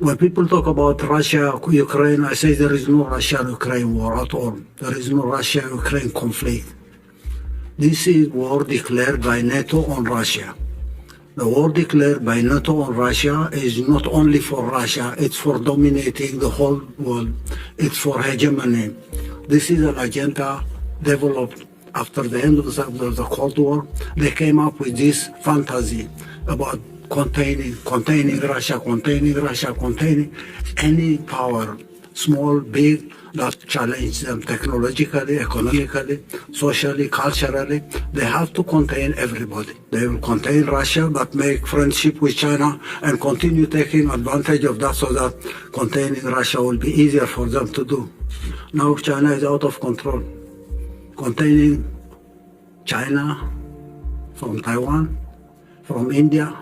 When people talk about Russia, Ukraine, I say there is no Russia-Ukraine war at all. There is no Russia-Ukraine conflict. This is war declared by NATO on Russia. The war declared by NATO on Russia is not only for Russia, it's for dominating the whole world. It's for hegemony. This is an agenda developed after the end of the Cold War. They came up with this fantasy about containing Russia, containing any power, small, big, that challenge them technologically, economically, socially, culturally. They have to contain everybody. They will contain Russia, but make friendship with China and continue taking advantage of that so that containing Russia will be easier for them to do. Now China is out of control. Containing China from Taiwan, from India,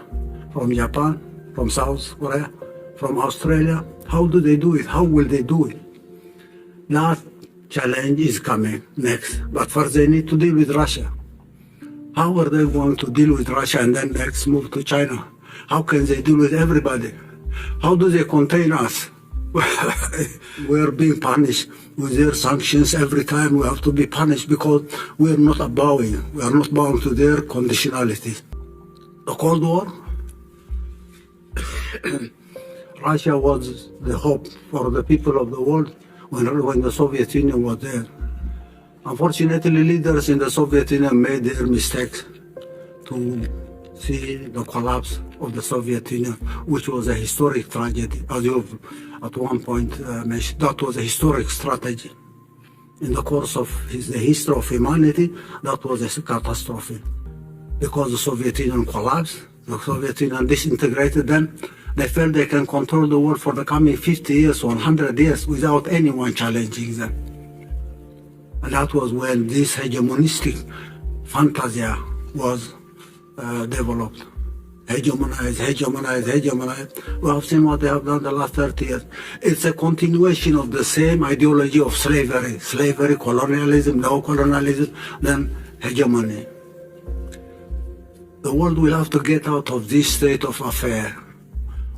from Japan, from South Korea, from Australia. How do they do it? How will they do it? That challenge is coming next. But first they need to deal with Russia. How are they going to deal with Russia and then next move to China? How can they deal with everybody? How do they contain us? We're being punished with their sanctions every time. We have to be punished because we're not bowing. We are not bound to their conditionalities. The Cold War, Russia was the hope for the people of the world when the Soviet Union was there. Unfortunately, leaders in the Soviet Union made their mistakes to see the collapse of the Soviet Union, which was a historic tragedy. As you at one point mentioned, that was a historic strategy. In the course of the history of humanity, that was a catastrophe. Because the Soviet Union collapsed, the Soviet Union disintegrated them, they felt they can control the world for the coming 50 years or 100 years without anyone challenging them. And that was when this hegemonistic fantasia was developed. Hegemonize. We have seen what they have done the last 30 years. It's a continuation of the same ideology of slavery, colonialism, neocolonialism, then hegemony. The world will have to get out of this state of affair.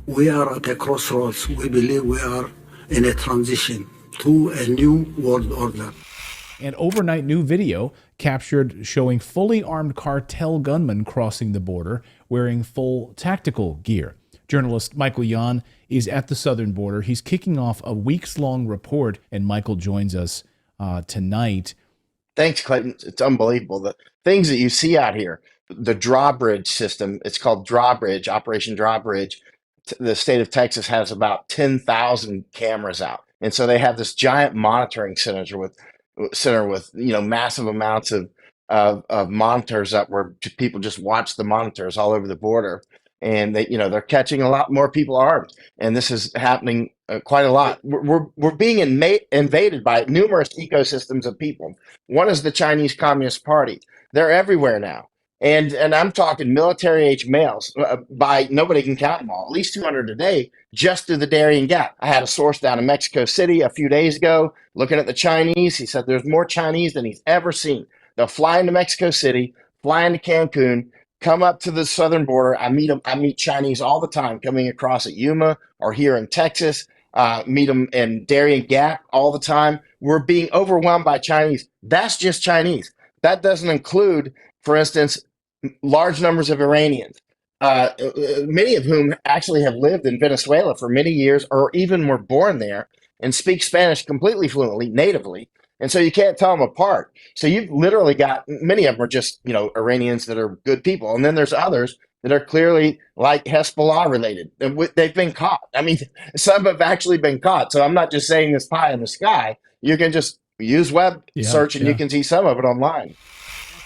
We are at a crossroads. We believe we are in a transition to a new world order. An overnight new video captured showing fully armed cartel gunmen crossing the border wearing full tactical gear. Journalist Michael Yon is at the southern border. He's kicking off a weeks-long report, and Michael joins us tonight. Thanks, Clayton. It's unbelievable. The things that you see out here, the drawbridge system, it's called drawbridge, Operation Drawbridge. The state of Texas has about 10,000 cameras out. And so they have this giant monitoring center with massive amounts of monitors up where people just watch the monitors all over the border. And they're catching a lot more people armed. And this is happening quite a lot. We're being invaded by numerous ecosystems of people. One is the Chinese Communist Party. They're everywhere now. And I'm talking military-age males. Nobody can count them all. At least 200 a day just through the Darien Gap. I had a source down in Mexico City a few days ago looking at the Chinese. He said there's more Chinese than he's ever seen. They'll fly into Mexico City, fly into Cancun, come up to the southern border. I meet Chinese all the time coming across at Yuma or here in Texas. Meet them in Darien Gap all the time. We're being overwhelmed by Chinese. That's just Chinese. That doesn't include, for instance, large numbers of Iranians, many of whom actually have lived in Venezuela for many years or even were born there and speak Spanish completely fluently, natively. And so you can't tell them apart. So you've literally got, many of them are just, Iranians that are good people. And then there's others that are clearly like Hezbollah related. And they've been caught. I mean, some have actually been caught. So I'm not just saying this pie in the sky. You can just use web search and you can see some of it online.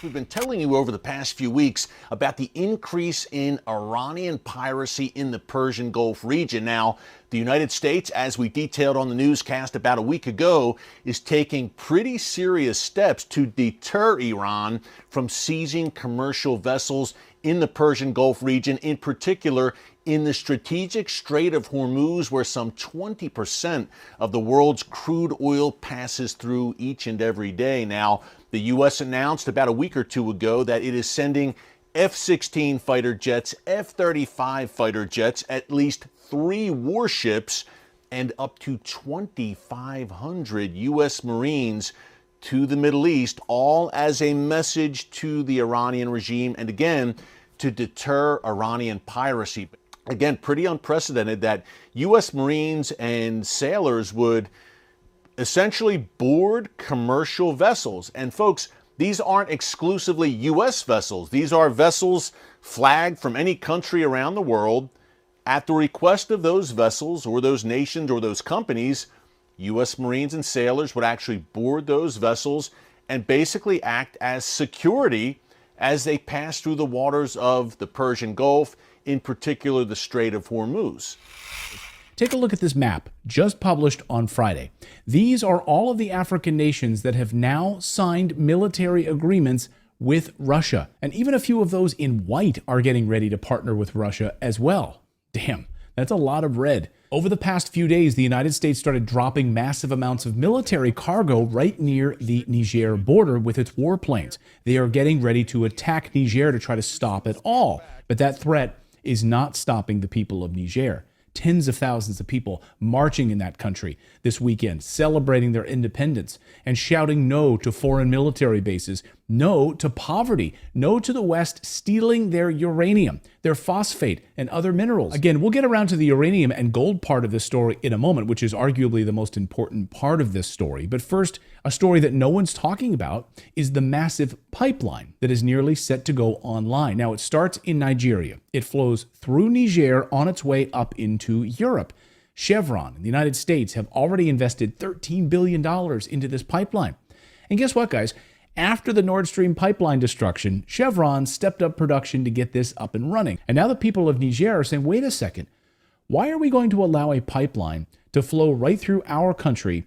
We've been telling you over the past few weeks about the increase in Iranian piracy in the Persian Gulf region. Now, the United States, as we detailed on the newscast about a week ago, is taking pretty serious steps to deter Iran from seizing commercial vessels in the Persian Gulf region, in particular in the strategic Strait of Hormuz, where some 20% of the world's crude oil passes through each and every day. Now, the U.S. announced about a week or two ago that it is sending F-16 fighter jets, F-35 fighter jets, at least 3 warships, and up to 2,500 U.S. Marines to the Middle East, all as a message to the Iranian regime and, again, to deter Iranian piracy. Again, pretty unprecedented that U.S. Marines and sailors would essentially board commercial vessels. And folks, these aren't exclusively U.S. vessels. These are vessels flagged from any country around the world. At the request of those vessels or those nations or those companies, U.S. Marines and sailors would actually board those vessels and basically act as security as they pass through the waters of the Persian Gulf, in particular the Strait of Hormuz. Take a look at this map, just published on Friday. These are all of the African nations that have now signed military agreements with Russia. And even a few of those in white are getting ready to partner with Russia as well. Damn, that's a lot of red. Over the past few days, the United States started dropping massive amounts of military cargo right near the Niger border with its warplanes. They are getting ready to attack Niger to try to stop it all. But that threat is not stopping the people of Niger. Tens of thousands of people marching in that country this weekend, celebrating their independence and shouting no to foreign military bases, no to poverty, no to the West stealing their uranium, their phosphate, and other minerals. Again, we'll get around to the uranium and gold part of this story in a moment, which is arguably the most important part of this story. But first, a story that no one's talking about is the massive pipeline that is nearly set to go online. Now, it starts in Nigeria. It flows through Niger on its way up into Europe. Chevron and the United States have already invested $13 billion into this pipeline. And guess what, guys? After the Nord Stream pipeline destruction, Chevron stepped up production to get this up and running. And now the people of Niger are saying, wait a second, why are we going to allow a pipeline to flow right through our country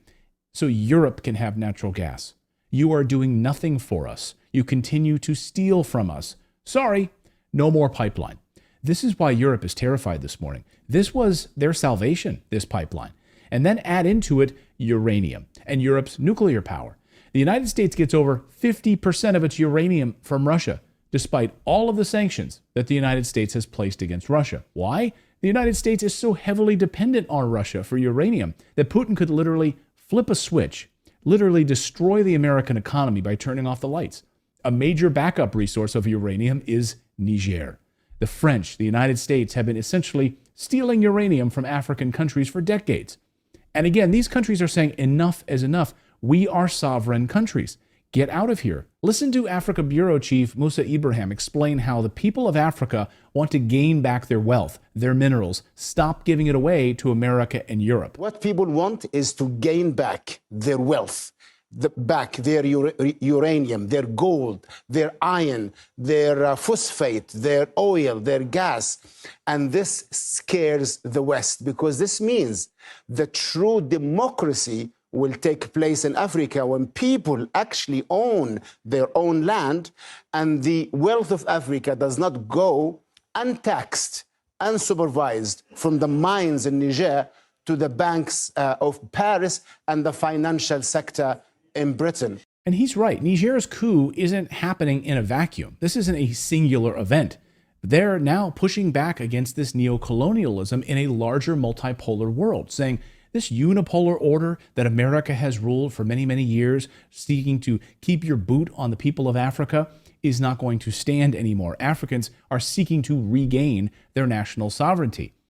so Europe can have natural gas? You are doing nothing for us. You continue to steal from us. Sorry, no more pipeline. This is why Europe is terrified this morning. This was their salvation, this pipeline. And then add into it uranium and Europe's nuclear power. The United States gets over 50% of its uranium from Russia, despite all of the sanctions that the United States has placed against Russia. Why? The United States is so heavily dependent on Russia for uranium that Putin could literally flip a switch, literally destroy the American economy by turning off the lights. A major backup resource of uranium is Niger. The French, the United States, have been essentially stealing uranium from African countries for decades. And again, these countries are saying enough is enough. We are sovereign countries. Get out of here. Listen to Africa Bureau Chief Musa Ibrahim explain how the people of Africa want to gain back their wealth, their minerals, stop giving it away to America and Europe. What people want is to gain back their wealth, back their uranium, their gold, their iron, their phosphate, their oil, their gas. And this scares the West because this means the true democracy will take place in Africa when people actually own their own land and the wealth of Africa does not go untaxed, unsupervised from the mines in Niger to the banks of Paris and the financial sector in Britain. And he's right. Niger's coup isn't happening in a vacuum. This isn't a singular event. They're now pushing back against this neocolonialism in a larger multipolar world, saying this unipolar order that America has ruled for many, many years, seeking to keep your boot on the people of Africa, is not going to stand anymore. Africans are seeking to regain their national sovereignty.